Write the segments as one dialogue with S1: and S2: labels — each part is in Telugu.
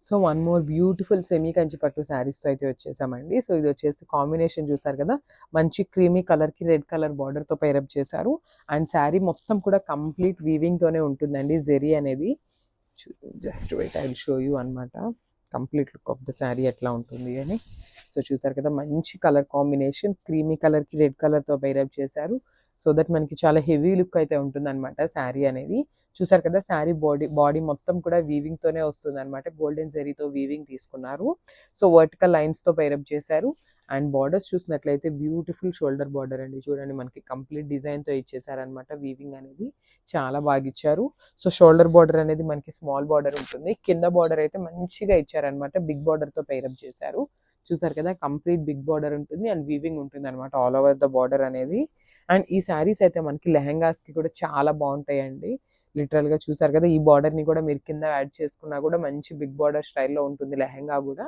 S1: So one more beautiful semi Kanchi పట్టు శారీస్తో అయితే వచ్చేసామండి. సో ఇది వచ్చేసి కాంబినేషన్ చూసారు కదా, మంచి క్రీమీ కలర్కి రెడ్ కలర్ బార్డర్తో పైరప్ చేశారు. అండ్ శారీ మొత్తం కూడా కంప్లీట్ వీవింగ్తోనే ఉంటుందండి జెరీ అనేది. Just wait, I will show you అనమాట complete look of the sari ఎట్లా ఉంటుంది అని. సో చూసారు కదా, మంచి కలర్ కాంబినేషన్, క్రీమీ కలర్కి రెడ్ కలర్తో పైరప్ చేశారు. సో దట్ మనకి చాలా హెవీ లుక్ అయితే ఉంటుంది అనమాట శారీ అనేది. చూసారు కదా, శారీ బాడీ మొత్తం కూడా వీవింగ్తోనే వస్తుంది అనమాట. గోల్డెన్ జెరీతో వీవింగ్ తీసుకున్నారు. సో వర్టికల్ లైన్స్తో పైరప్ చేశారు. అండ్ బార్డర్స్ చూసినట్లయితే బ్యూటిఫుల్ షోల్డర్ బార్డర్ అండి. చూడండి మనకి కంప్లీట్ డిజైన్తో ఇచ్చేసారనమాట. వీవింగ్ అనేది చాలా బాగా ఇచ్చారు. సో షోల్డర్ బార్డర్ అనేది మనకి స్మాల్ బార్డర్ ఉంటుంది. కింద బార్డర్ అయితే మంచిగా ఇచ్చారనమాట. బిగ్ బార్డర్తో పైరప్ చేశారు. చూసారు కదా, కంప్లీట్ బిగ్ బార్డర్ ఉంటుంది అండ్ వీవింగ్ ఉంటుంది అనమాట ఆల్ ఓవర్ ద బార్డర్ అనేది. అండ్ ఈ శారీస్ అయితే మనకి లెహెంగాస్కి కూడా చాలా బాగుంటాయండి. లిటరల్గా చూసారు కదా, ఈ బార్డర్ని కూడా మీరు కింద యాడ్ చేసుకున్నా కూడా మంచి బిగ్ బార్డర్ స్టైల్లో ఉంటుంది లెహెంగా కూడా.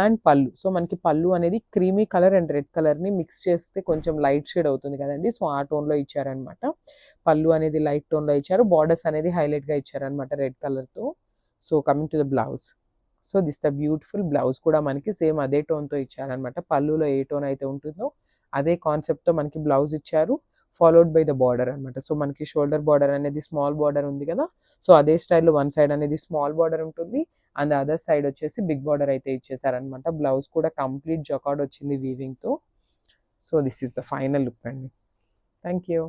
S1: అండ్ పళ్ళు, సో మనకి పళ్ళు అనేది క్రీమీ కలర్ అండ్ రెడ్ కలర్ని మిక్స్ చేస్తే కొంచెం లైట్ షేడ్ అవుతుంది కదండి. సో ఆ టోన్లో ఇచ్చారనమాట. పళ్ళు అనేది లైట్ టోన్లో ఇచ్చారు. బార్డర్స్ అనేది హైలైట్గా ఇచ్చారనమాట రెడ్ కలర్తో. So coming to the blouse, so this the beautiful blouse కూడా మనకి సేమ్ అదే టోన్తో ఇచ్చారనమాట. పళ్ళులో ఏ టోన్ అయితే ఉంటుందో అదే కాన్సెప్ట్తో మనకి బ్లౌజ్ ఇచ్చారు. ఫాలోడ్ బై ద బార్డర్ అనమాట. సో మనకి షోల్డర్ బార్డర్ అనేది స్మాల్ బార్డర్ ఉంది కదా, సో అదే స్టైల్లో వన్ సైడ్ అనేది స్మాల్ బార్డర్ ఉంటుంది అండ్ అదర్ సైడ్ వచ్చేసి బిగ్ బార్డర్ అయితే ఇచ్చేసారనమాట. బ్లౌజ్ కూడా కంప్లీట్ జకార్డ్ వచ్చింది వీవింగ్తో. So this is the final look అండి. Thank you.